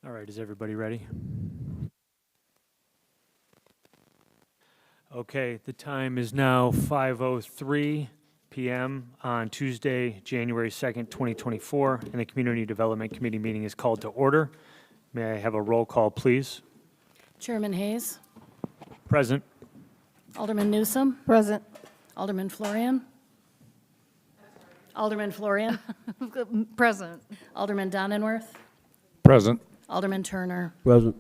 All right, is everybody ready? Okay, the time is now 5:03 p.m. on Tuesday, January 2nd, 2024, and the Community Development Committee meeting is called to order. May I have a roll call, please? Chairman Hayes, Present. Alderman Newsom, Present. Alderman Florian. Alderman Florian, Present. Alderman Donenworth, Present. Alderman Turner. Present.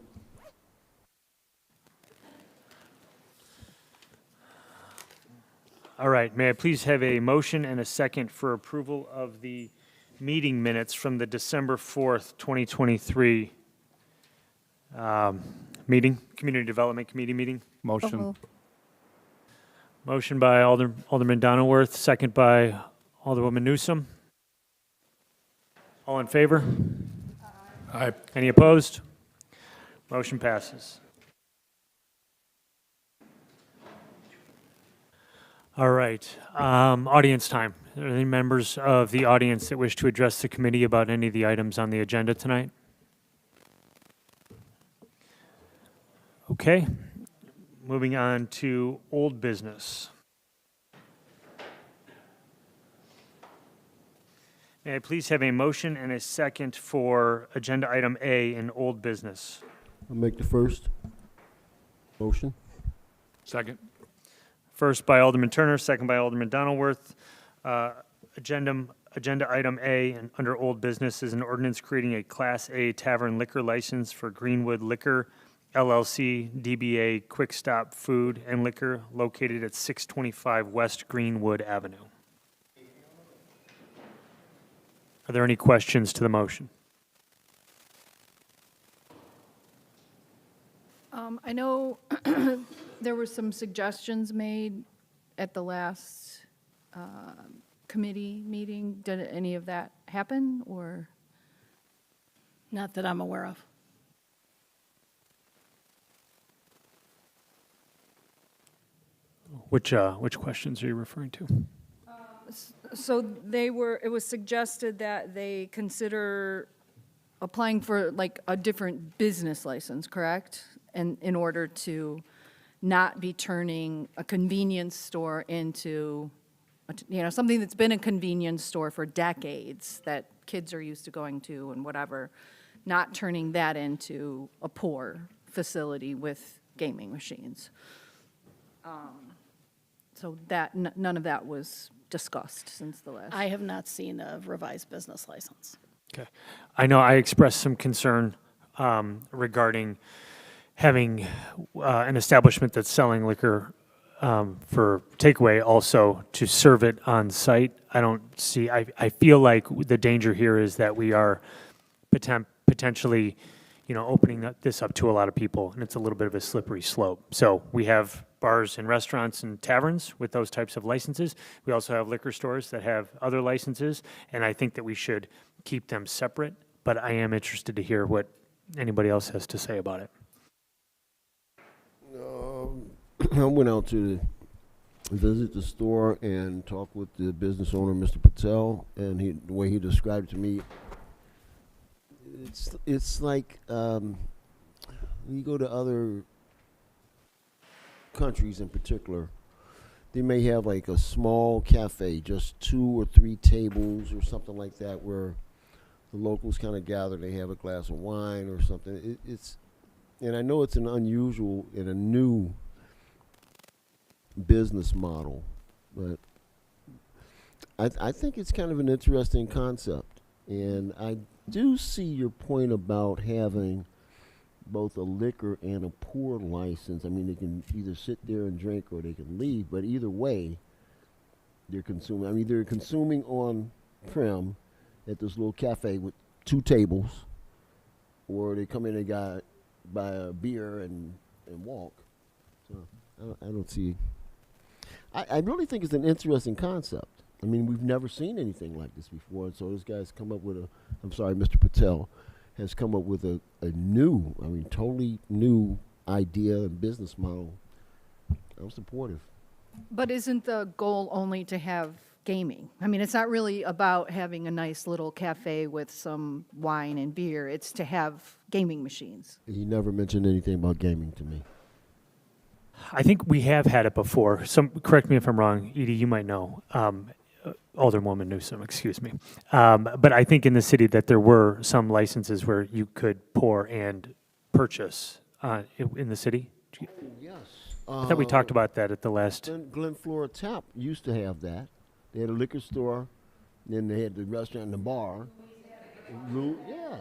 All right, may I please have a motion and a second for approval of the meeting minutes from the December 4th, 2023 meeting, Community Development Committee meeting? Motion. Motion by Alderman Donenworth, second by Alderwoman Newsom. All in favor? Aye. Any opposed? Motion passes. All right, audience time. Are there any members of the audience that wish to address the committee about any of the items on the agenda tonight? Okay, moving on to old business. May I please have a motion and a second for agenda item A in old business? I'll make the first motion. Second. First by Alderman Turner, second by Alderman Donenworth. Agenda item A and under old business is an ordinance creating a Class A tavern liquor license for Greenwood Liquor LLC, DBA Quick Stop Food and Liquor located at 625 West Greenwood Avenue. Are there any questions to the motion? I know there were some suggestions made at the last committee meeting. Did any of that happen, or? Not that I'm aware of. Which questions are you referring to? So it was suggested that they consider applying for like a different business license, correct? And in order to not be turning a convenience store into, something that's been a convenience store for decades that kids are used to going to and whatever, not turning that into a poor facility with gaming machines. So that, none of that was discussed since the last. I have not seen a revised business license. Okay. I know I expressed some concern regarding having an establishment that's selling liquor for takeaway also to serve it on site. I feel like the danger here is that we are potentially, opening this up to a lot of people, and it's a little bit of a slippery slope. So we have bars and restaurants and taverns with those types of licenses. We also have liquor stores that have other licenses, and I think that we should keep them separate, but I am interested to hear what anybody else has to say about it. I went out to visit the store and talk with the business owner, Mr. Patel, and the way he described it to me, it's like you go to other countries in particular, they may have like a small cafe, just 2 or 3 tables or something like that, where the locals kind of gather. They have a glass of wine or something. And I know it's an unusual and a new business model, but I think it's kind of an interesting concept. And I do see your point about having both a liquor and a pour license. I mean, they can either sit there and drink or they can leave, but either way, they're consuming. I mean, they're consuming on prem at this little cafe with 2 tables, or they come in and buy a beer and walk. So I don't see. I really think it's an interesting concept. I mean, we've never seen anything like this before, and so this guy's come up with Mr. Patel has come up with a totally new idea and business model. I'm supportive. But isn't the goal only to have gaming. I mean, it's not really about having a nice little cafe with some wine and beer. It's to have gaming machines. He never mentioned anything about gaming to me. I think we have had it before. Correct me if I'm wrong, Edie, you might know. Alderwoman Newsom, excuse me. But I think in the city that there were some licenses where you could pour and purchase in the city. Yes. I thought we talked about that at the last. Glen Flora Tap used to have that. They had a liquor store, then they had the restaurant and the bar. Yeah.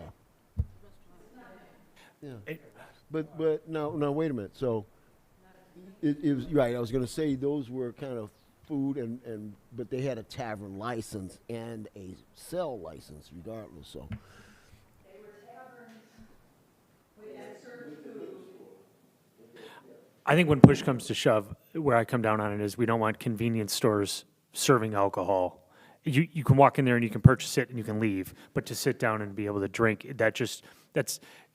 Yeah. But now wait a minute. So it was right. I was going to say those were kind of food but they had a tavern license and a cell license regardless. So I think when push comes to shove, where I come down on it is we don't want convenience stores serving alcohol. You can walk in there and you can purchase it and you can leave, but to sit down and be able to drink, that's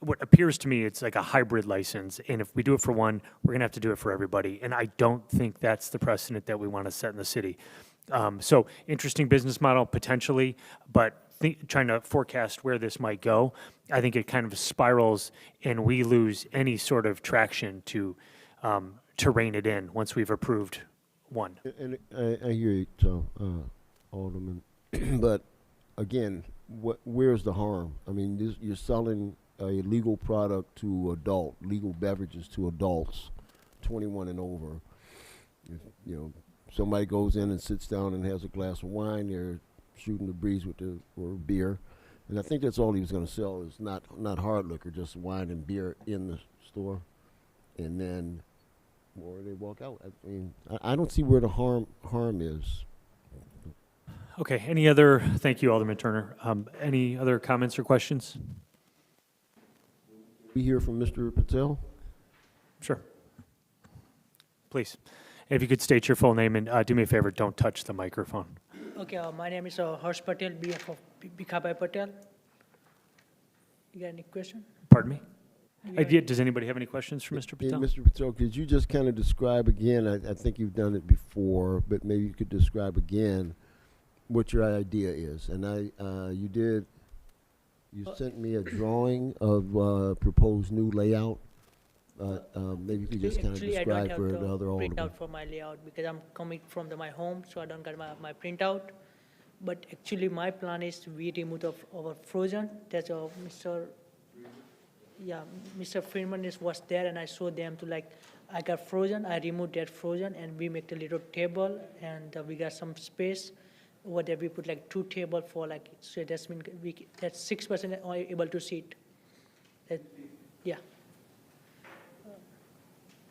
what appears to me, it's like a hybrid license. And if we do it for one, we're gonna have to do it for everybody. And I don't think that's the precedent that we want to set in the city. So interesting business model potentially, but trying to forecast where this might go, I think it kind of spirals and we lose any sort of traction to rein it in once we've approved one. and I hear you, Alderman. But again, where's the harm? I mean, you're selling a legal product to legal beverages to adults, 21 and over. If, somebody goes in and sits down and has a glass of wine, they're shooting the breeze or beer, and I think that's all he was going to sell is not hard liquor, just wine and beer in the store, and then or they walk out. I mean, I don't see where the harm is. Okay, thank you, Alderman Turner. Any other comments or questions? We hear from Mr. Patel. Sure. Please. If you could state your full name and do me a favor, don't touch the microphone. Okay, my name is Harsh Patel, BF of Bikhabai Patel. You got any question? Pardon me? Does anybody have any questions for Mr. Yeah, Patel? Mr. Patel, could you just kind of describe again, I think you've done it before, but maybe you could describe again what your idea is. And you sent me a drawing of proposed new layout. Maybe you could just kind of Actually, describe for the other I don't have aldermen. the printout for my layout because I'm coming from my home, so I don't get my printout. But actually, my plan is we remove our frozen. That's Mr. Freeman was there, and I showed them I got frozen. I removed that frozen, and we make a little table, and we got some space. Over there, we put 2 tables for so that's mean that's 6 person are able to sit. Yeah.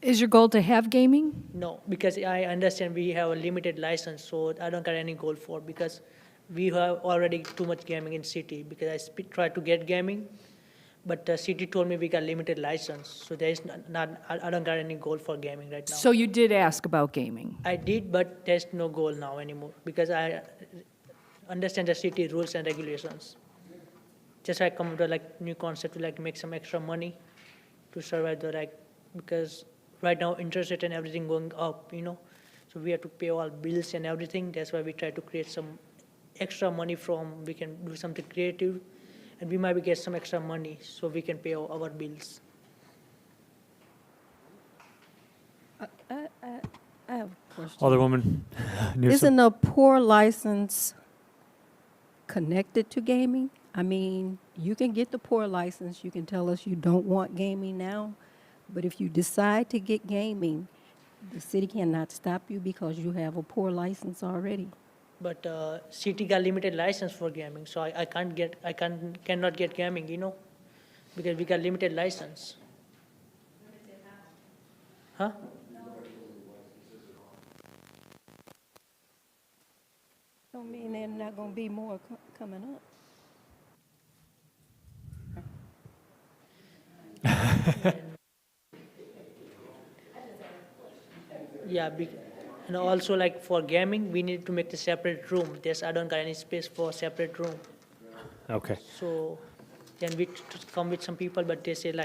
Is your goal to have gaming? No, because I understand we have a limited license, so I don't got any goal for because we have already too much gaming in city. Because I tried to get gaming, but the city told me we got limited license, so there is I don't got any goal for gaming right now. So you did ask about gaming? I did, but there's no goal now anymore because I understand the city rules and regulations. Just I come to new concept to make some extra money to survive because right now interest rate and everything going up, so we have to pay all bills and everything. That's why we try to create some extra money we can do something creative, and we might get some extra money so we can pay our bills. I have a question. Alderwoman Newsom? Isn't a pour license connected to gaming? I mean, you can get the pour license, you can tell us you don't want gaming now, but if you decide to get gaming, the city cannot stop you because you have a pour license already. But city got limited license for gaming, so I cannot get gaming, because we got limited license. Huh? Don't mean there's not going to be more coming up. Yeah, and also for gaming, we need to make the separate room. I don't got any space for separate room. Okay. So then we come with some people, but they say we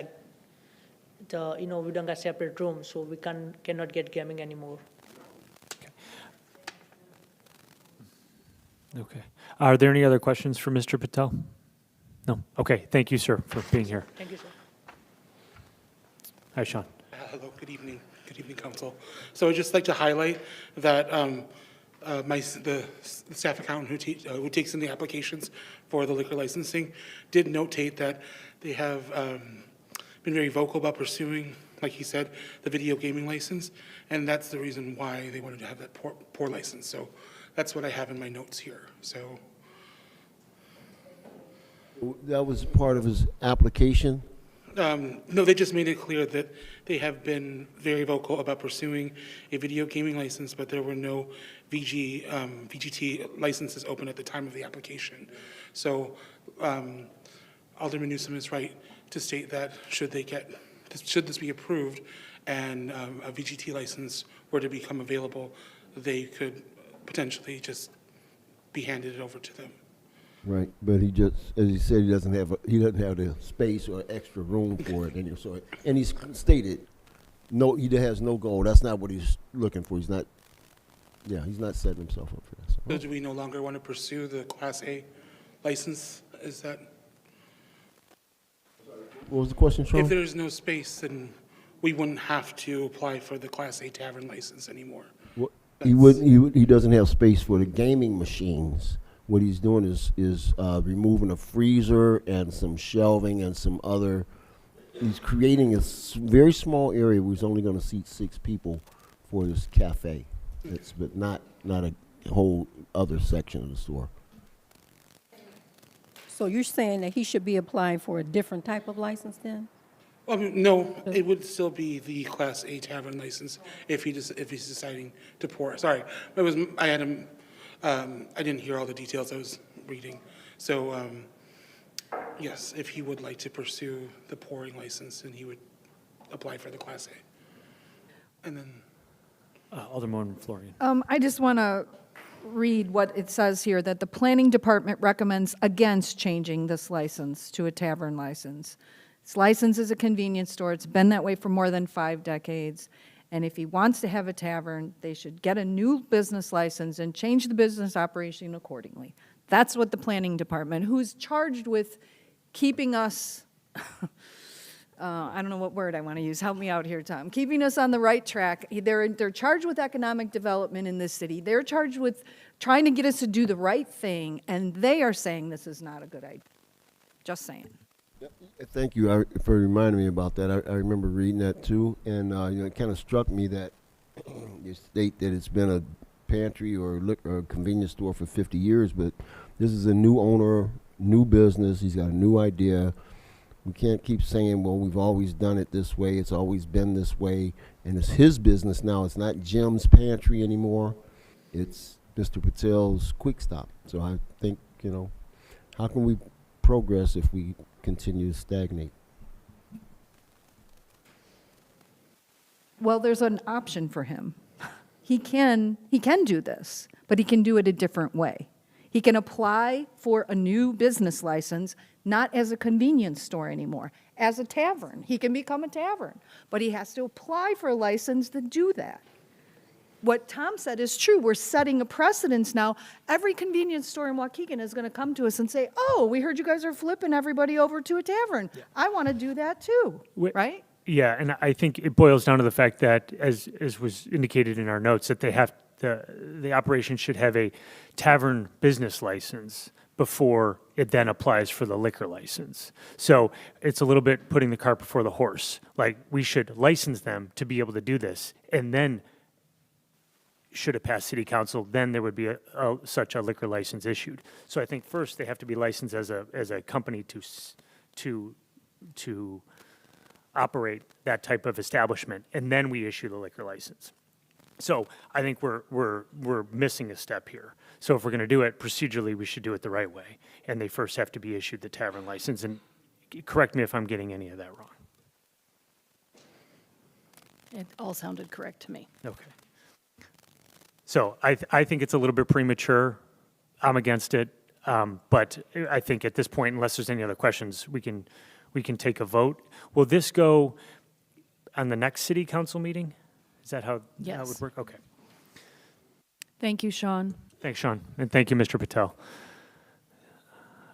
don't got separate room, so we cannot get gaming anymore. Okay. Are there any other questions for Mr. Patel? No? Okay, thank you, sir, for being here. Thank you, sir. Hi, Sean. Hello, good evening. Good evening, council. So I'd just like to highlight that the staff accountant who takes in the applications for the liquor licensing did notate that they have been very vocal about pursuing, like he said, the video gaming license, and that's the reason why they wanted to have that pour license. So that's what I have in my notes here. So That was part of his application. no, they just made it clear that they have been very vocal about pursuing a video gaming license, but there were no VGT licenses open at the time of the application. So Alderman Newsom is right to state that should this be approved and a VGT license were to become available, they could potentially just be handed it over to them. Right, but he just, as he said, he doesn't have the space or extra room for it, and he's stated, no, he has no goal. That's not what he's looking for. He's not setting himself up for that. So do we no longer want to pursue the Class A license? Is that, What was the question, Sean? if there's no space, then we wouldn't have to apply for the Class A tavern license anymore. He doesn't have space for the gaming machines. What he's doing is removing a freezer and some shelving and some other. He's creating a very small area where he's only going to seat 6 people for this cafe. But not a whole other section of the store. So you're saying that he should be applying for a different type of license then? No, it would still be the Class A tavern license if he's deciding to pour. Sorry, I had him. I didn't hear all the details I was reading. So, yes, if he would like to pursue the pouring license, then he would apply for the Class A. And then, Alderman Florian. I just want to read what it says here, that the planning department recommends against changing this license to a tavern license. It's licensed as a convenience store. It's been that way for more than 5 decades. And if he wants to have a tavern, they should get a new business license and change the business operation accordingly. That's what the planning department, who's charged with keeping us, I don't know what word I want to use, help me out here, Tom, keeping us on the right track. They're charged with economic development in this city. They're charged with trying to get us to do the right thing, and they are saying this is not a good idea. Just saying. Thank you for reminding me about that. I remember reading that too, and it kind of struck me that you state that it's been a pantry or a convenience store for 50 years, but this is a new owner, new business. He's got a new idea. We can't keep saying, well, we've always done it this way. It's always been this way, and it's his business now. It's not Jim's Pantry anymore. It's Mr. Patel's Quick Stop. So I think, how can we progress if we continue to stagnate? Well, there's an option for him. He can do this, but he can do it a different way. He can apply for a new business license, not as a convenience store anymore, as a tavern. He can become a tavern, but he has to apply for a license to do that. What Tom said is true. We're setting a precedence now. Every convenience store in Waukegan is going to come to us and say, oh, we heard you guys are flipping everybody over to a tavern. I want to do that too, right? Yeah, and I think it boils down to the fact that, as was indicated in our notes, that the operation should have a tavern business license before it then applies for the liquor license. So it's a little bit putting the cart before the horse. Like, we should license them to be able to do this, and then should it pass city council, then there would be such a liquor license issued. So I think first they have to be licensed as a company to operate that type of establishment, and then we issue the liquor license. So I think we're missing a step here. So if we're going to do it procedurally, we should do it the right way, and they first have to be issued the tavern license. And correct me if I'm getting any of that wrong. It all sounded correct to me. Okay. So I think it's a little bit premature. I'm against it, but I think at this point, unless there's any other questions, we can take a vote. Will this go on the next city council meeting? Is that how it Yes. would work? Okay. Thank you, Sean. Thanks, Sean, and thank you, Mr. Patel.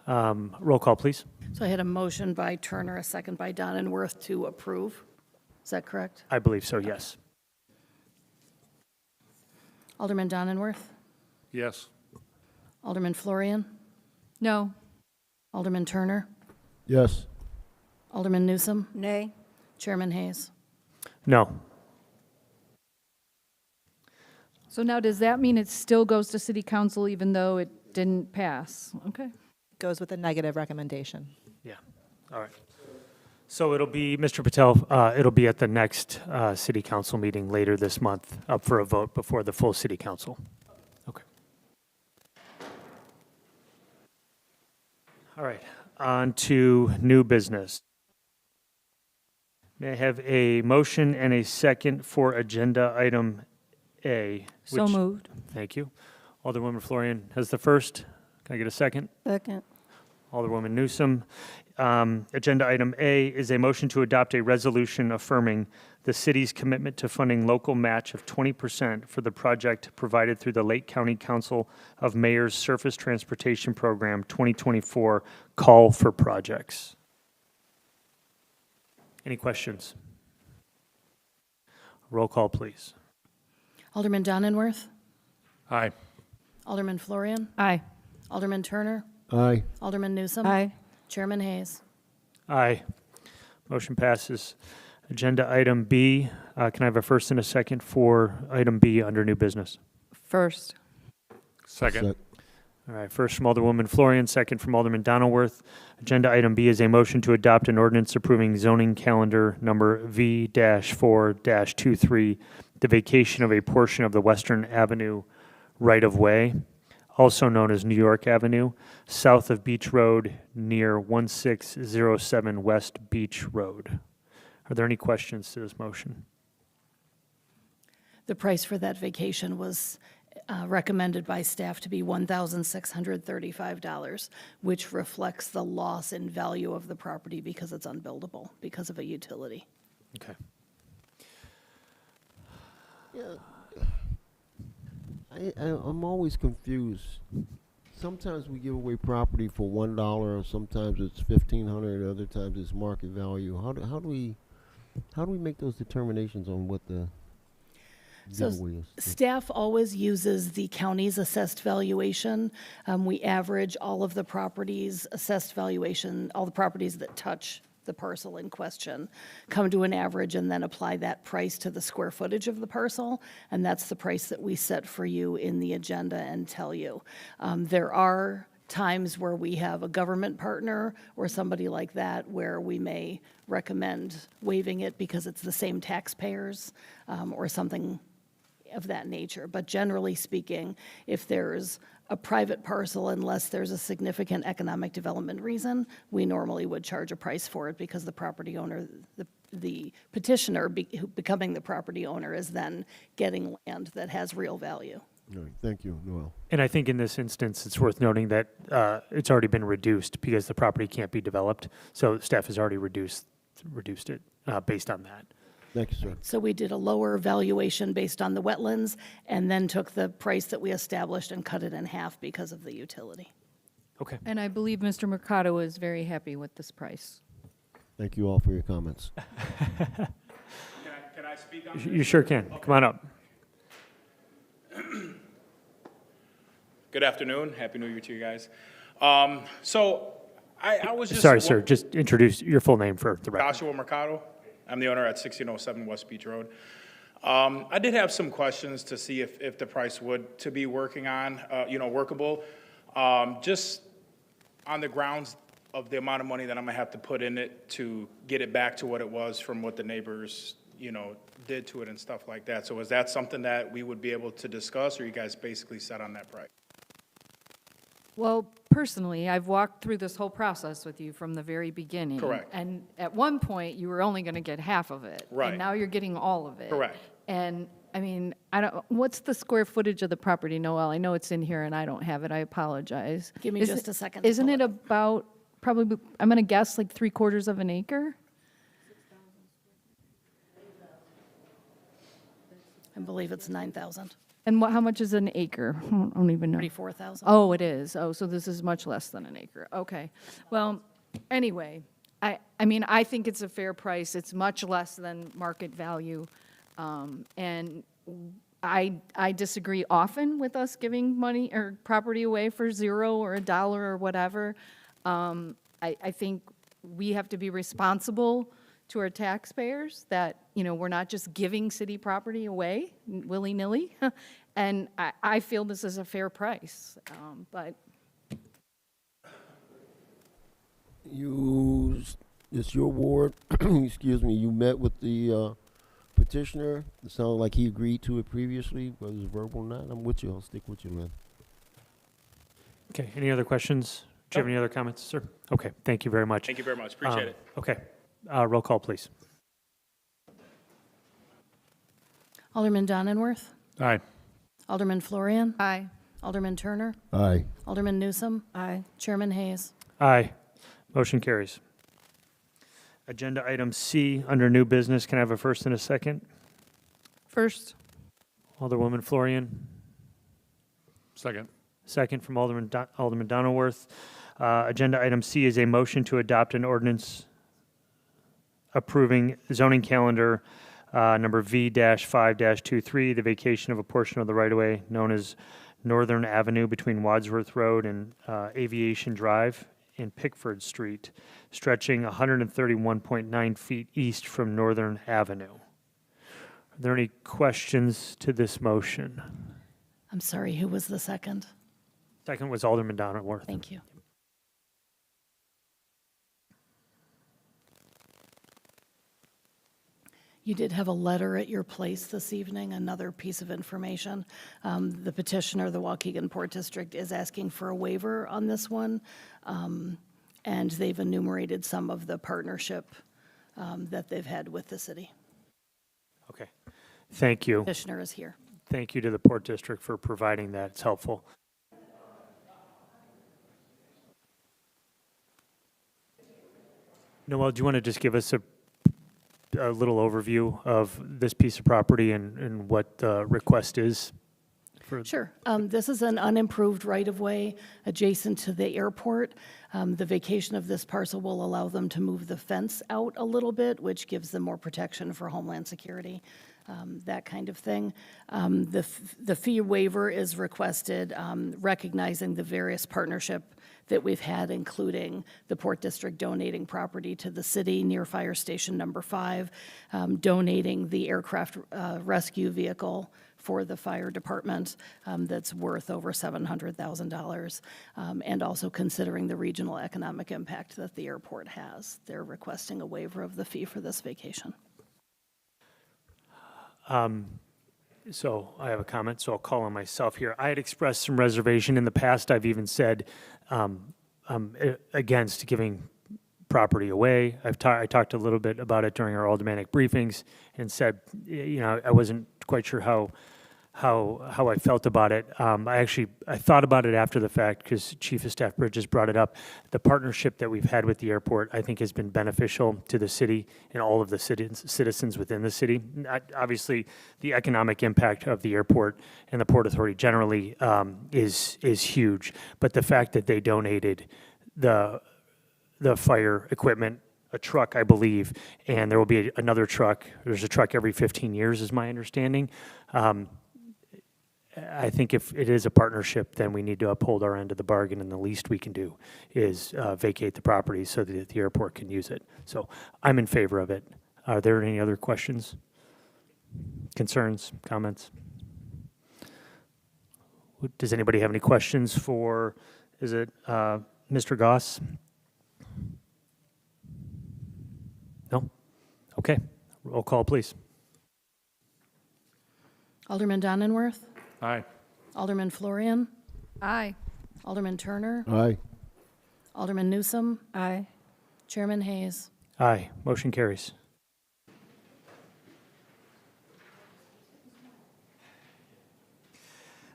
Roll call, please. So I had a motion by Turner, a second by Donenworth to approve. Is that correct? I believe so, yes. Alderman Donenworth? Yes. Alderman Florian? No. Alderman Turner? Yes. Alderman Newsom? Nay? Chairman Hayes? No. So now, does that mean it still goes to city council even though it didn't pass? Okay. Goes with a negative recommendation. Yeah, all right. So it'll be, Mr. Patel, it'll be at the next city council meeting later this month, up for a vote before the full city council. Okay. All right, on to new business. May I have a motion and a second for agenda item A? So which- moved. Thank you. Alderwoman Florian has the first. Can I get a second? Second. Alderwoman Newsom. Agenda item A is a motion to adopt a resolution affirming the city's commitment to funding local match of 20% for the project provided through the Lake County Council of Mayors Surface Transportation Program 2024 Call for Projects. Any questions? Roll call, please. Alderman Donenworth? Aye. Alderman Florian? Aye. Alderman Turner? Aye. Alderman Newsom? Aye. Chairman Hayes? Aye. Motion passes. Agenda item B, can I have a first and a second for item B under new business? First. Second. All right, first from Alderwoman Florian, second from Alderman Donilworth. Agenda item B is a motion to adopt an ordinance approving zoning calendar number V-4-23, the vacation of a portion of the Western Avenue right-of-way, also known as New York Avenue, south of Beach Road near 1607 West Beach Road. Are there any questions to this motion? The price for that vacation was recommended by staff to be $1,635, which reflects the loss in value of the property because it's unbuildable, because of a utility. Okay. Yeah. I'm always confused. Sometimes we give away property for $1, sometimes it's $1,500, other times it's market value. How do we make those determinations on what the So giveaway is? staff always uses the county's assessed valuation. We average all of the properties' assessed valuation, all the properties that touch the parcel in question, come to an average and then apply that price to the square footage of the parcel. And that's the price that we set for you in the agenda and tell you. There are times where we have a government partner or somebody like that where we may recommend waiving it because it's the same taxpayers or something of that nature. But generally speaking, if there's a private parcel, unless there's a significant economic development reason, we normally would charge a price for it because the property owner, the petitioner becoming the property owner is then getting land that has real value. All right, thank you, Noel. And I think in this instance, it's worth noting that it's already been reduced because the property can't be developed. So staff has already reduced it based on that. Thank you, sir. So we did a lower valuation based on the wetlands and then took the price that we established and cut it in half because of the utility. Okay. And I believe Mr. Mercado is very happy with this price. Thank you all for your comments. Can I speak on You sure can. Come on up. Good afternoon. Happy New Year to you guys. So I was just... Sorry, sir. Just introduce your full name for the record. Joshua Mercado. I'm the owner at 1607 West Beach Road. I did have some questions to see if the price would to be working on, workable. Just on the grounds of the amount of money that I'm gonna have to put in it to get it back to what it was from what the neighbors, did to it and stuff like that. So is that something that we would be able to discuss, or you guys basically set on that price? Well, personally, I've walked through this whole process with you from the very beginning. Correct. And at one point, you were only going to get half of it. Right. And now you're getting all of it. Correct. And, I mean, what's the square footage of the property, Noel? I know it's in here and I don't have it. I apologize. Give me Is just it- a second to Isn't pull it it. about, probably, I'm going to guess like 3/4 of an acre? I believe it's 9,000. And how much is an acre? I don't even know. 34,000. Oh, it is. Oh, so this is much less than an acre. Okay. Well, anyway, I mean, I think it's a fair price. It's much less than market value. And I disagree often with us giving money or property away for $0 or $1 or whatever. I think we have to be responsible to our taxpayers that, you know, we're not just giving city property away willy-nilly. And I feel this is a fair price, but It's your ward, excuse me, you met with the petitioner. It sounded like he agreed to it previously, whether it's verbal or not. I'm with you, I'll stick with you, man. Okay, any other questions? Do you have any other comments, sir? Okay, thank you very much. Thank you very much, appreciate it. Okay, roll call, please. Alderman Donenworth, Aye. Alderman Florian, aye. Alderman Turner, Aye. Alderman Newsome, Aye. Chairman Hayes. Aye. Motion carries. Agenda item C, under new business, can I have a first and a second? First, Alderwoman Florian, Second. second from Alderman Donenworth. Agenda item C is a motion to adopt an ordinance approving zoning calendar number V-5-23, the vacation of a portion of the right-of-way known as Northern Avenue between Wadsworth Road and Aviation Drive in Pickford Street, stretching 131.9 feet east from Northern Avenue. Are there any questions to this motion? I'm sorry, who was the second? Second was Alderman Donenworth. Thank you. You did have a letter at your place this evening, another piece of information. The petitioner, the Waukegan Port District, is asking for a waiver on this one, and they've enumerated some of the partnership that they've had with the city. Okay. Thank you. Petitioner is here. Thank you to the Port District for providing that. It's helpful. Noel, do you want to just give us a little overview of this piece of property and what the request is? Sure. This is an unimproved right-of-way adjacent to the airport. The vacation of this parcel will allow them to move the fence out a little bit, which gives them more protection for Homeland Security, that kind of thing. The fee waiver is requested, recognizing the various partnership that we've had, including the Port District donating property to the city near Fire Station Number 5, donating the aircraft rescue vehicle for the fire department that's worth over $700,000, and also considering the regional economic impact that the airport has. They're requesting a waiver of the fee for this vacation. So I have a comment, so I'll call on myself here. I had expressed some reservation in the past. I've even said against giving property away. I talked a little bit about it during our aldermanic briefings and said, you know, I wasn't quite sure how I felt about it. I thought about it after the fact because Chief of Staff Bridges brought it up. The partnership that we've had with the airport, I think, has been beneficial to the city and all of the citizens within the city. Obviously, the economic impact of the airport and the Port Authority generally is huge. But the fact that they donated the fire equipment, a truck, I believe, and there will be another truck. There's a truck every 15 years, is my understanding. I think if it is a partnership, then we need to uphold our end of the bargain, and the least we can do is vacate the property so that the airport can use it. So I'm in favor of it. Are there any other questions, concerns, comments? Does anybody have any questions for, is it Mr. Goss? No? Okay. Roll call, please. Alderman Donenworth, Aye. Alderman Florian, aye. Alderman Turner, Aye. Alderman Newsome, Aye. Chairman Hayes. Aye. Motion carries.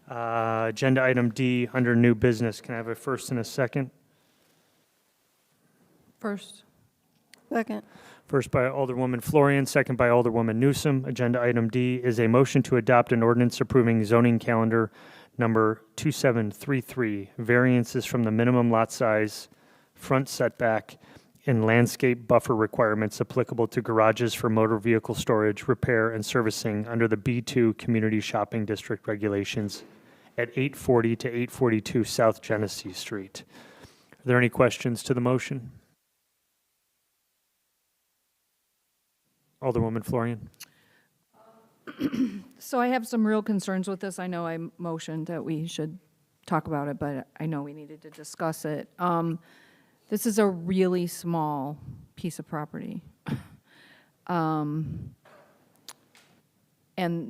Agenda item D, under new business. Can I have a first and a second? First, Second. First by Alderwoman Florian, second by Alderwoman Newsom. Agenda item D is a motion to adopt an ordinance approving zoning calendar number 2733, variances from the minimum lot size, front setback, and landscape buffer requirements applicable to garages for motor vehicle storage, repair, and servicing under the B2 Community Shopping District regulations at 840 to 842 South Genesee Street. Are there any questions to the motion? Alderwoman Florian. So I have some real concerns with this. I know I motioned that we should talk about it, but I know we needed to discuss it. This is a really small piece of property. And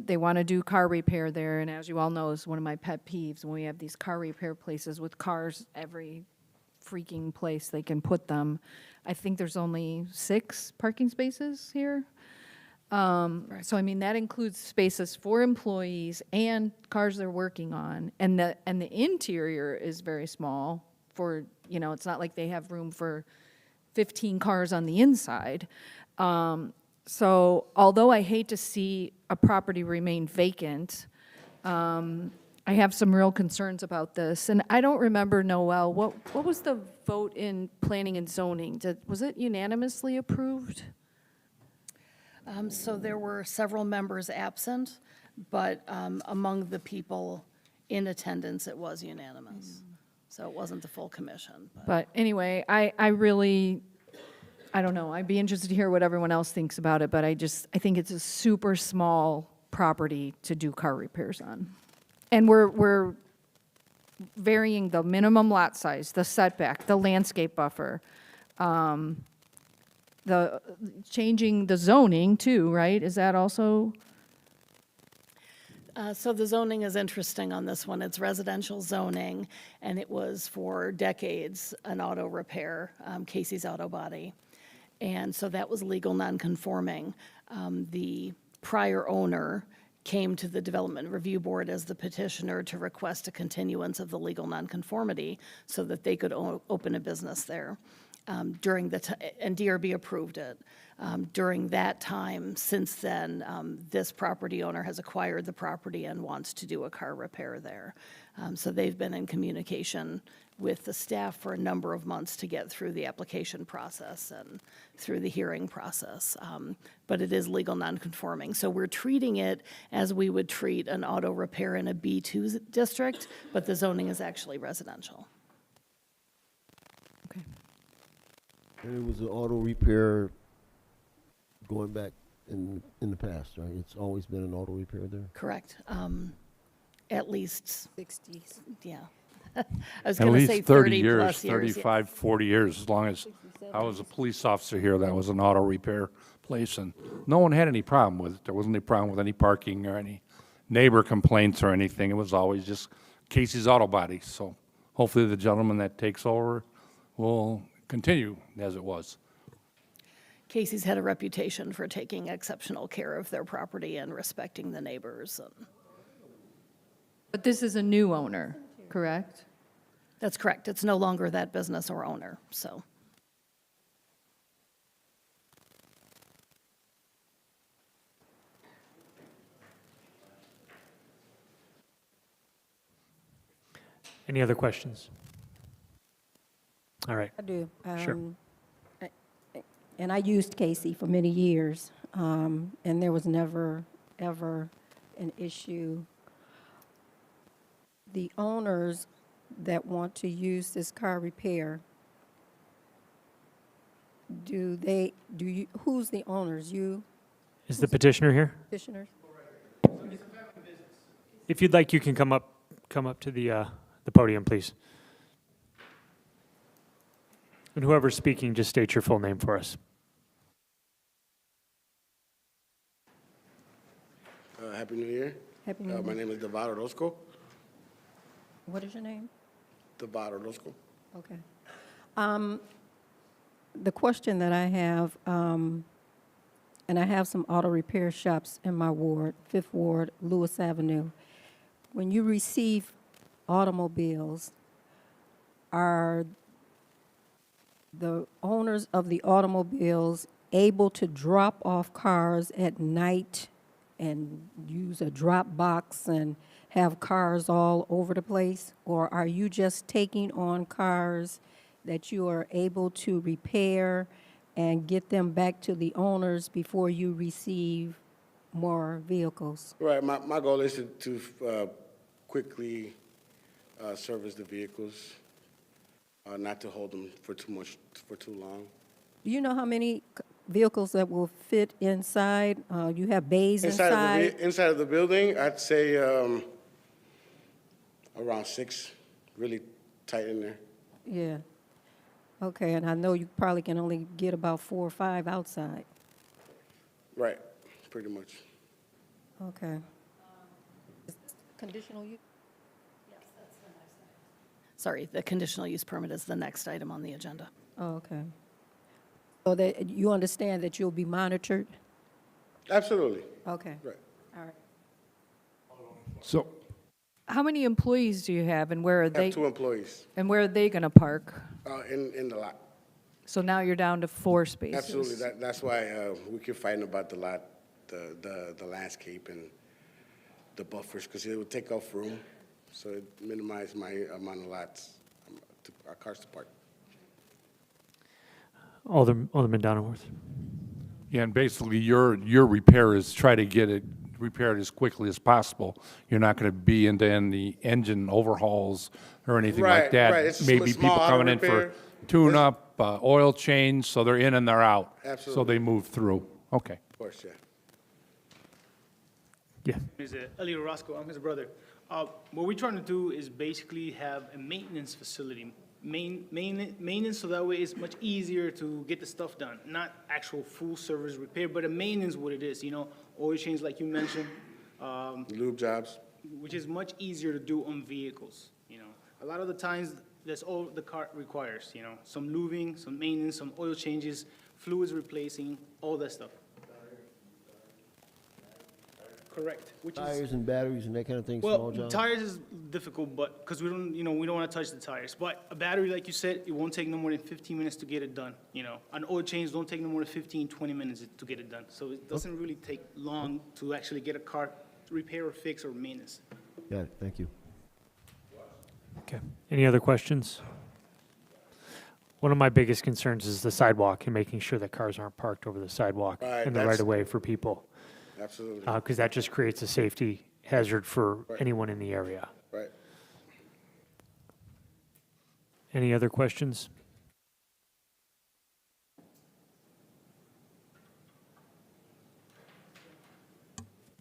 they want to do car repair there, and as you all know, it's one of my pet peeves, when we have these car repair places with cars every freaking place they can put them. I think there's only 6 parking spaces here. So I mean, that includes spaces for employees and cars they're working on. And the interior is very small for, you know, it's not like they have room for 15 cars on the inside. So although I hate to see a property remain vacant, I have some real concerns about this. And I don't remember, Noel, what was the vote in planning and zoning? Was it unanimously approved? So there were several members absent, but among the people in attendance, it was unanimous. So it wasn't the full commission. But anyway, I really, I don't know, I'd be interested to hear what everyone else thinks about it, but I think it's a super small property to do car repairs on. And we're varying the minimum lot size, the setback, the landscape buffer, the changing the zoning too, right? Is that also? So the zoning is interesting on this one. It's residential zoning, and it was for decades an auto repair, Casey's Auto Body. And so that was legal nonconforming. The prior owner came to the Development Review Board as the petitioner to request a continuance of the legal nonconformity so that they could open a business there. During the and DRB approved it. During that time, since then, this property owner has acquired the property and wants to do a car repair there. So they've been in communication with the staff for a number of months to get through the application process and through the hearing process. But it is legal nonconforming. So we're treating it as we would treat an auto repair in a B2 district, but the zoning is actually residential. And it was an auto repair going back in the past, right? It's always been an auto repair there? Correct. At least, 60s. yeah. I was At going to least say 30 30 years, plus years. yeah. 35, 40 years, as long as I was a police officer here, that was an auto repair place, and no one had any problem with it. There wasn't any problem with any parking or any neighbor complaints or anything. It was always just Casey's Auto Body. So hopefully the gentleman that takes over will continue as it was. Casey's had a reputation for taking exceptional care of their property and respecting the neighbors. But this is a new owner, correct? That's correct. It's no longer that business or owner, so. Any other questions? All right. I do. Sure. And I used Casey for many years, and there was never, ever an issue. The owners that want to use this car repair, who's the owners? You, Is the petitioner here? petitioners? If you'd like, you can come up to the podium, please. And whoever's speaking, just state your full name for us. Happy New Year. Happy New My Year. name is Devar Orozco. What is your name? Devar Orozco. Okay. The question that I have, and I have some auto repair shops in my ward, 5th Ward, Lewis Avenue. When you receive automobiles, are the owners of the automobiles able to drop off cars at night and use a drop box and have cars all over the place? Or are you just taking on cars that you are able to repair and get them back to the owners before you receive more vehicles? Right, my goal is to quickly service the vehicles, not to hold them for too long. Do you know how many vehicles that will fit inside? You have bays inside? Inside of the building, I'd say around 6, really tight in there. Yeah. Okay, and I know you probably can only get about 4 or 5 outside. Right, pretty much. Okay. Conditional use? Sorry, the conditional use permit is the next item on the agenda. Oh, okay. So that you understand that you'll be monitored? Absolutely, Okay, right. all right. So, How many employees do you have, and where are I they, have 2 employees and where are they going to park? in the lot. So now you're down to 4 spaces. Absolutely, that's why we keep fighting about the lot, the landscape and the buffers, because it would take off room, so it minimized my amount of lots, our cars to park. Alderman Donnerworth. yeah, and basically your repair is try to get it repaired as quickly as possible. You're not going to be into any engine overhauls or anything like Right, that. right. It's a Maybe small people auto coming in for repair. tune-up, oil change, so they're in and they're out. So Absolutely. they move through. Okay. Of course, yeah. Yeah. Is Ali Roscoe, I'm his brother. What we're trying to do is basically have a maintenance facility. Maintenance, so that way it's much easier to get the stuff done. Not actual full service repair, but a maintenance what it is, oil change like you mentioned, Lube jobs. which is much easier to do on vehicles, A lot of the times, that's all the car requires, some lubing, some maintenance, some oil changes, fluids replacing, all that stuff. Correct, which is. Tires and batteries and that kind of thing, small Well, jobs? tires is difficult, but, because we don't, we don't want to touch the tires. But a battery, like you said, it won't take no more than 15 minutes to get it done, An oil change don't take no more than 15, 20 minutes to get it done. So it doesn't really take long to actually get a car repair or fix or maintenance. Got it, thank you. Okay. Any other questions? One of my biggest concerns is the sidewalk and making sure that cars aren't parked over the sidewalk Right, in the that's- right of way for people. Absolutely, Because that just creates a safety hazard for Right. anyone in the area. right. Any other questions?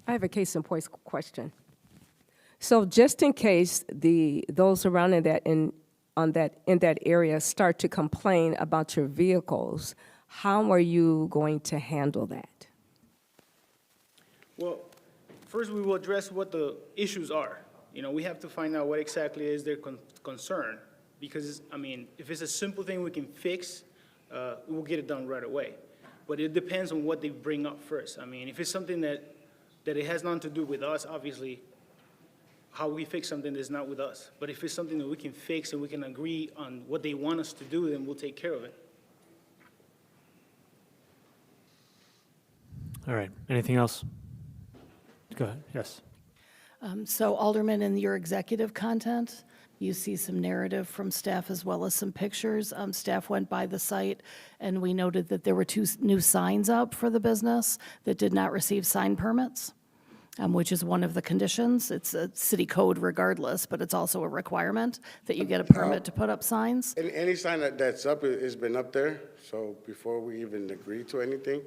I have a case in point question. So just in case those around in that area start to complain about your vehicles, how are you going to handle that? Well, first we will address what the issues are. We have to find out what exactly is their concern. Because, if it's a simple thing we can fix, we'll get it done right away. But it depends on what they bring up first. If it's something that it has nothing to do with us, obviously, how we fix something is not with us. But if it's something that we can fix and we can agree on what they want us to do, then we'll take care of it. All right. Anything else? Go ahead. Yes. So Alderman, in your executive content, you see some narrative from staff as well as some pictures. Staff went by the site, and we noted that there were 2 new signs up for the business that did not receive sign permits, which is one of the conditions. It's a city code regardless, but it's also a requirement that you get a permit to put up signs. And any sign that's up has been up there, so before we even agreed to anything,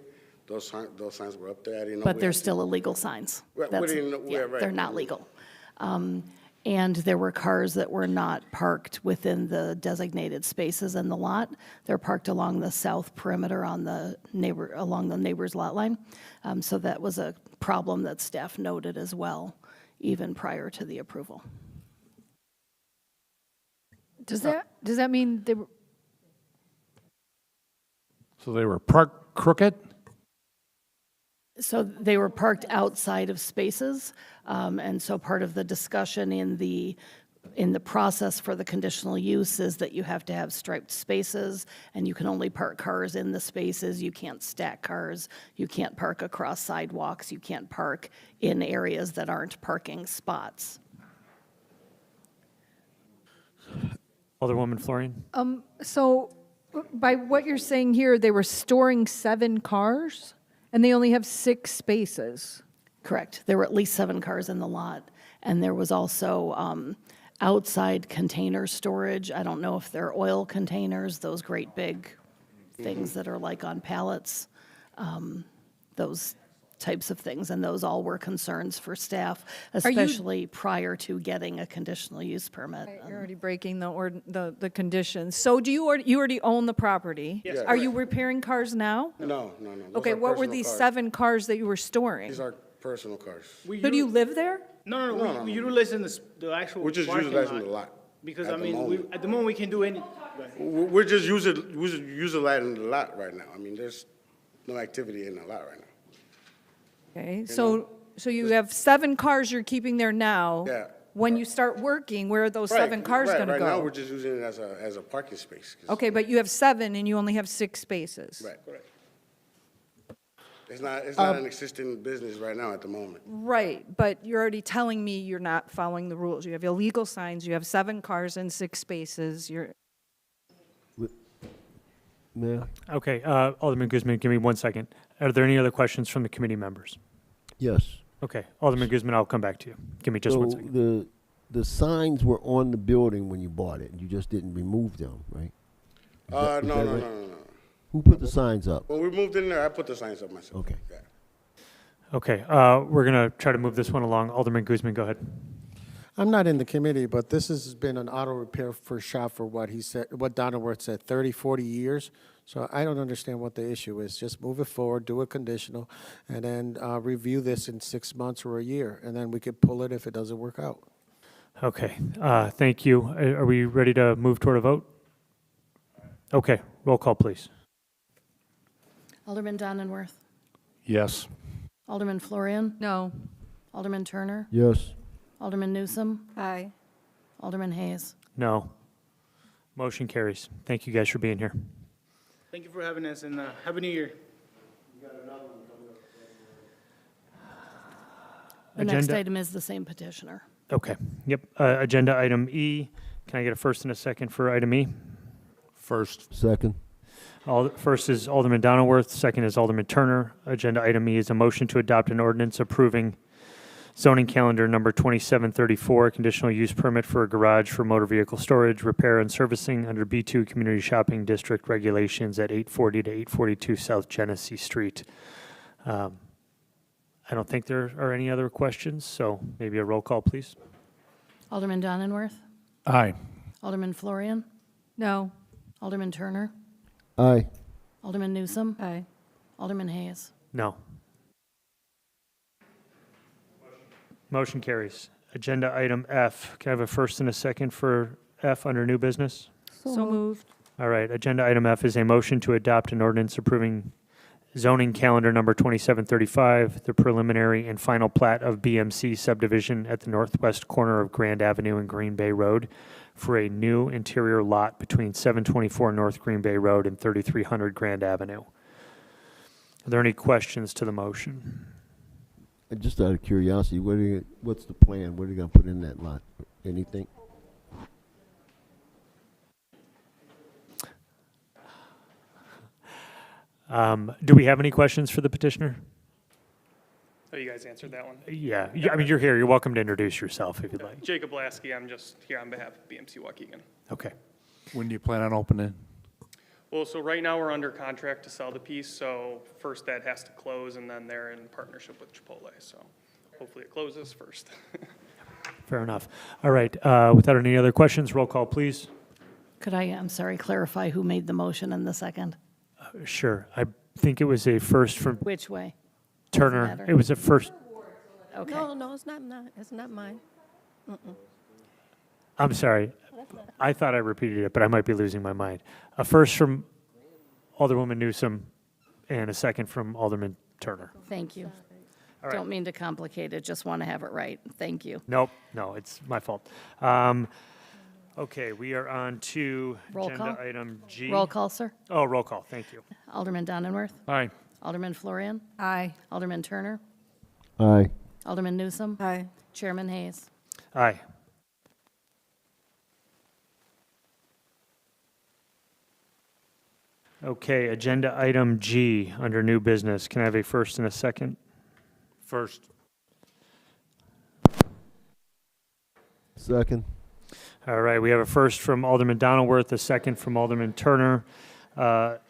those signs were up there. I didn't know. But they're still illegal signs. Right, we That's- didn't know- yeah, right. They're not legal. And there were cars that were not parked within the designated spaces in the lot. They're parked along the south perimeter along the neighbor's lot line. So that was a problem that staff noted as well, even prior to the approval. Does that mean they were, So they were parked crooked? So they were parked outside of spaces, and so part of the discussion in the in the process for the conditional use is that you have to have striped spaces, and you can only park cars in the spaces. You can't stack cars. You can't park across sidewalks. You can't park in areas that aren't parking spots. Alderwoman Florian? So by what you're saying here, they were storing 7 cars, and they only have 6 spaces. Correct. There were at least 7 cars in the lot, and there was also outside container storage. I don't know if they're oil containers, those great big things that are like on pallets, those types of things, and those all were concerns for staff, especially prior to getting a conditional use permit. You're already breaking the conditions. So do you already own the property? Yes. Are you repairing cars now? No. Those Okay, are what were personal these cars. 7 cars that you were storing? These are personal cars. So do you live there? No, we utilize in the actual We're just parking utilizing lot. the lot. Because, at I the mean, moment. at the moment, we can do any, We're just utilizing the lot right now. I mean, there's no activity in the lot right now. Okay, so you have 7 cars you're keeping there now. Yeah. When you start working, where are those 7 cars Right, gonna Right now, go? we're just using it as a parking space. 'Cause- Okay, but you have 7 and you only have 6 spaces. Right. It's not an existing business right now at the moment. Right, but you're already telling me you're not following the rules. You have illegal signs, you have 7 cars and 6 spaces, you're, Mayor? Okay, Alderman Guzman, give me 1 second. Are there any other questions from the committee members? Yes. Okay, Alderman Guzman, I'll come back to you. Give me just 1 So second. the signs were on the building when you bought it, and you just didn't remove them, right? Is No. that right? Who put the signs up? When we moved in there, I put the signs up myself. Okay. Yeah. Okay, we're going to try to move this one along. Alderman Guzman, go ahead. I'm not in the committee, but this has been an auto repair for shop for what he said, what Donnerworth said, 30, 40 years. So I don't understand what the issue is. Just move it forward, do it conditional, and then review this in 6 months or a year, and then we could pull it if it doesn't work out. Okay, thank you. Are we ready to move toward a vote? Okay, roll call, please. Alderman Donenworth, Yes. Alderman Florian, no. Alderman Turner, Yes. Alderman Newsome, Aye. Alderman Hayes. No. Motion carries. Thank you guys for being here. thank you for having us, and Happy New Year. The next Agenda- item is the same petitioner. Okay, yep. Agenda item E. Can I get a first and a second for item E? First. Second. First is Alderman Donnerworth, second is Alderman Turner. Agenda item E is a motion to adopt an ordinance approving zoning calendar number 2734, conditional use permit for a garage for motor vehicle storage, repair, and servicing under B2 Community Shopping District regulations at 840 to 842 South Genesee Street. I don't think there are any other questions, so maybe a roll call, please. Alderman Donenworth, Aye. Alderman Florian, No. Alderman Turner, Aye. Alderman Newsome, Aye. Alderman Hayes. No. Motion carries. Agenda item F. Can I have a first and a second for F under new business? So moved. All right, agenda item F is a motion to adopt an ordinance approving zoning calendar number 2735, the preliminary and final plat of BMC subdivision at the northwest corner of Grand Avenue and Green Bay Road for a new interior lot between 724 North Green Bay Road and 3300 Grand Avenue. Are there any questions to the motion? Just out of curiosity, what's the plan? What are you gonna put in that lot? Anything? Do we have any questions for the petitioner? Oh, you guys answered that one. Yeah, I mean, you're here. You're welcome to introduce yourself if you'd like. Jacob Lasky, I'm just here on behalf of BMC Waukegan. Okay. When do you plan on opening? Well, so right now we're under contract to sell the piece, so first that has to close, and then they're in partnership with Chipotle, so hopefully it closes first. Fair enough. All right, without any other questions, roll call, please. Could I, I'm sorry, clarify who made the motion and the second? Sure. I think it was a first from Which way? Turner. matter. It was a first. Okay. No, it's not mine. It's not mine. I'm sorry. I thought I repeated it, but I might be losing my mind. A first from Alderwoman Newsome and a second from Alderman Turner. Thank you. All right. Don't mean to complicate it, just want to have it right. Thank you. Nope, no, it's my fault. Okay, we are on to Roll agenda call? item G. Roll call, sir. Oh, roll call, thank you. Alderman Donenworth? Aye. Alderman Florian? Aye. Alderman Turner? Aye. Alderman Newsome? Aye. Chairman Hayes? Aye. Okay, agenda item G, under new business. Can I have a first and a second? First. Second. All right, we have a first from Alderman Donilworth, a second from Alderman Turner.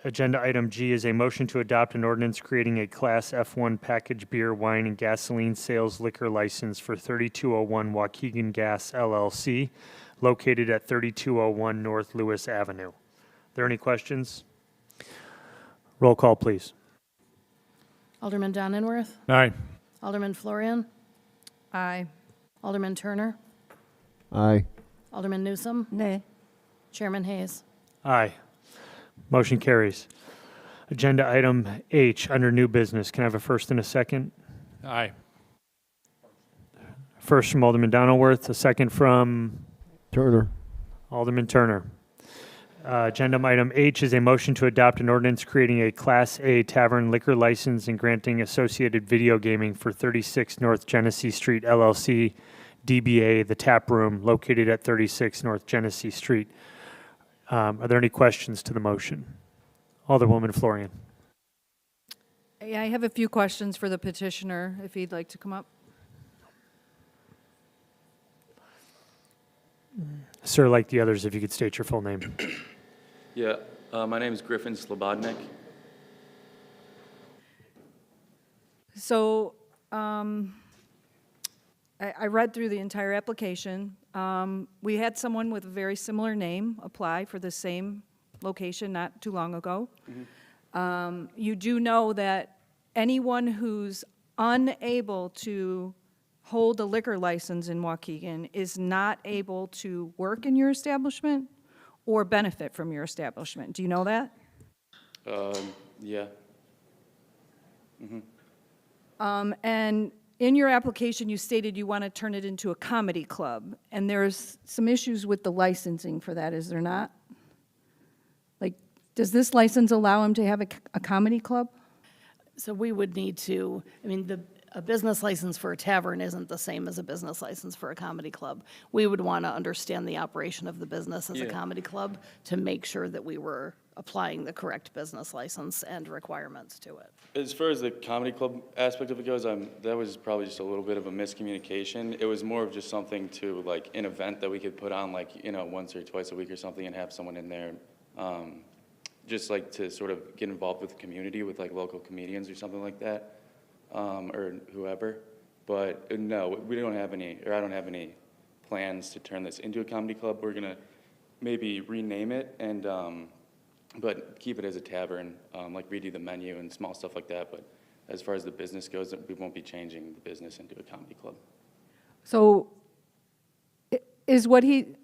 Agenda item G is a motion to adopt an ordinance creating a Class F1 packaged beer, wine, and gasoline sales liquor license for 3201 Waukegan Gas LLC, located at 3201 North Lewis Avenue. Are there any questions? Roll call, please. Alderman Donenworth? Aye. Alderman Florian? Aye. Alderman Turner? Aye. Alderman Newsome? Nay. Chairman Hayes? Aye. Motion carries. Agenda item H, under new business. Can I have a first and a second? Aye. First from Alderman Donilworth, a second from Turner. Alderman Turner. Agenda item H is a motion to adopt an ordinance creating a Class A tavern liquor license and granting associated video gaming for 36 North Genesee Street LLC, DBA The Tap Room, located at 36 North Genesee Street. Are there any questions to the motion? Alderwoman Florian. Yeah, I have a few questions for the petitioner, if he'd like to come up. Sir, like the others, if you could state your full name. Yeah, my name is Griffin Slobodnik. So, I read through the entire application. We had someone with a very similar name apply for the same location not too long ago. You do know that anyone who's unable to hold a liquor license in Waukegan is not able to work in your establishment or benefit from your establishment. Do you know that? Yeah. And in your application, you stated you want to turn it into a comedy club, and there's some issues with the licensing for that, is there not? Like, does this license allow him to have a comedy club? So we would need to, I mean, a business license for a tavern isn't the same as a business license for a comedy club. We would want to understand the operation of the business as a Yeah. comedy club to make sure that we were applying the correct business license and requirements to it. As far as the comedy club aspect of it goes, that was probably just a little bit of a miscommunication. It was more of just something to, like, an event that we could put on, like, once or twice a week or something and have someone in there, just like to sort of get involved with the community, with like local comedians or something like that, or whoever. But no, we don't have any, or I don't have any plans to turn this into a comedy club. We're gonna maybe rename it and, but keep it as a tavern, like redo the menu and small stuff like that. But as far as the business goes, we won't be changing the business into a comedy club. So is what he's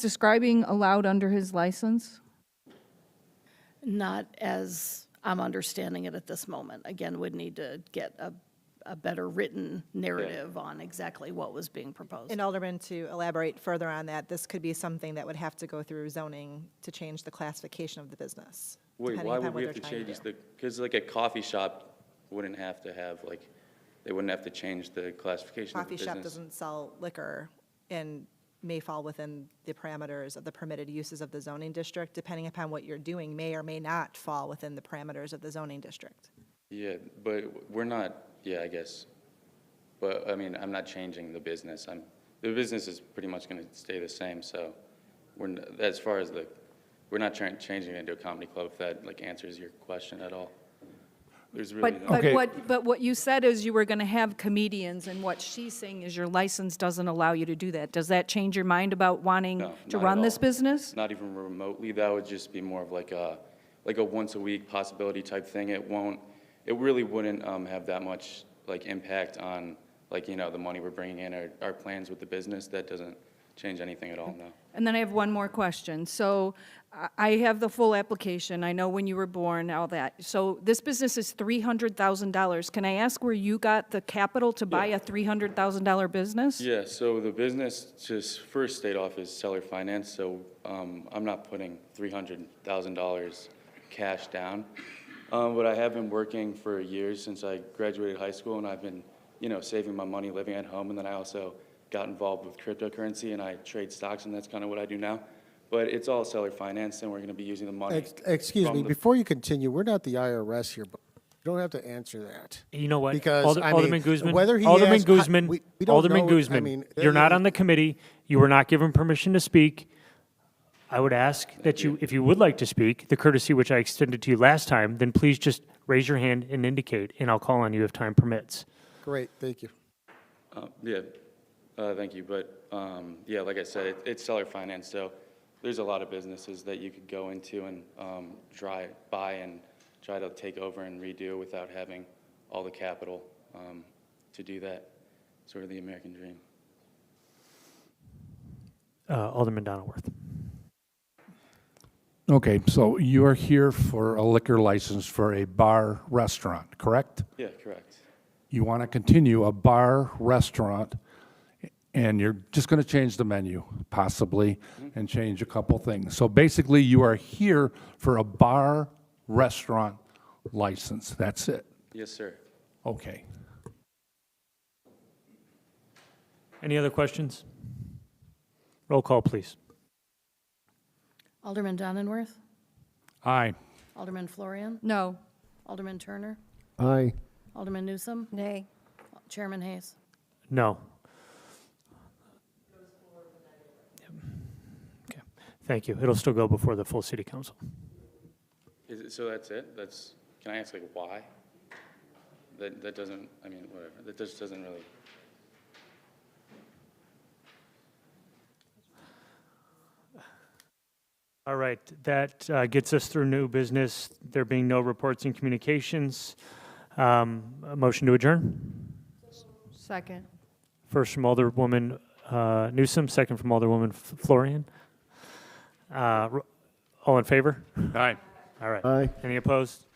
describing allowed under his license? Not as I'm understanding it at this moment. Again, would need to get a better written narrative on exactly what was being proposed. And Alderman, to elaborate further on that, this could be something that would have to go through zoning to change the classification of the business. Wait, depending why upon would we what have to they're trying change do. because like a coffee shop wouldn't have to have, like, they wouldn't have to change the classification of the Coffee business. shop doesn't sell liquor and may fall within the parameters of the permitted uses of the zoning district. Depending upon what you're doing, may or may not fall within the parameters of the zoning district. Yeah, but we're not, yeah, I guess. But, I mean, I'm not changing the business. The business is pretty much going to stay the same, so as far as we're not changing it into a comedy club, if that, like, answers your question at all. There's really no. But what you said is you were going to have comedians, and what she's saying is your license doesn't allow you to do that. Does that change your mind about wanting No, to not run at this all. business? Not even remotely. That would just be more of like a once-a-week possibility type thing. It really wouldn't have that much, like, impact on, like, the money we're bringing in, our plans with the business. That doesn't change anything at all, no. And then I have one more question. So I have the full application. I know when you were born, all that. So this business is $300,000. Can I ask where you got the capital to buy a $300,000 business? Yeah, so the business just first stayed off as seller finance, so I'm not putting $300,000 cash down. But I have been working for years since I graduated high school, and I've been, saving my money, living at home, and then I also got involved with cryptocurrency, and I trade stocks, and that's kind of what I do now. But it's all seller finance, and we're going to be using the money. Excuse from me, the- before you continue, we're not the IRS here, but you don't have to answer that. You know what? Because, I mean, Alderman Guzman, whether he Alderman has- Guzman, we don't Alderman know- I Guzman, mean, you're not on the committee. You were not given permission to speak. I would ask that you, if you would like to speak, the courtesy which I extended to you last time, then please just raise your hand and indicate, and I'll call on you if time permits. Great, thank you. Thank you, but, yeah, like I said, it's seller finance, so there's a lot of businesses that you could go into and buy and try to take over and redo without having all the capital to do that. Sort of the American dream. Alderman Donilworth. Okay, so you are here for a liquor license for a bar restaurant, correct? Yeah, correct. You want to continue a bar restaurant, and you're just going to change the menu, possibly, and change a couple things. So basically, you are here for a bar restaurant license. That's it. Yes, sir. Okay. Any other questions? Roll call, please. Alderman Donenworth? Aye. Alderman Florian? No. Alderman Turner? Aye. Alderman Newsome? Nay. Chairman Hayes? No. Okay, thank you. It'll still go before the full city council. So that's it? Can I ask, like, why? That doesn't, I mean, whatever, that just doesn't really. All right, that gets us through new business. There being no reports and communications. A motion to adjourn? Second. First from Alderwoman Newsome, second from Alderwoman Florian. All in favor? Aye. All right. Aye. Any opposed?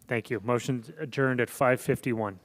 Thank you. Motion adjourned at 5:51.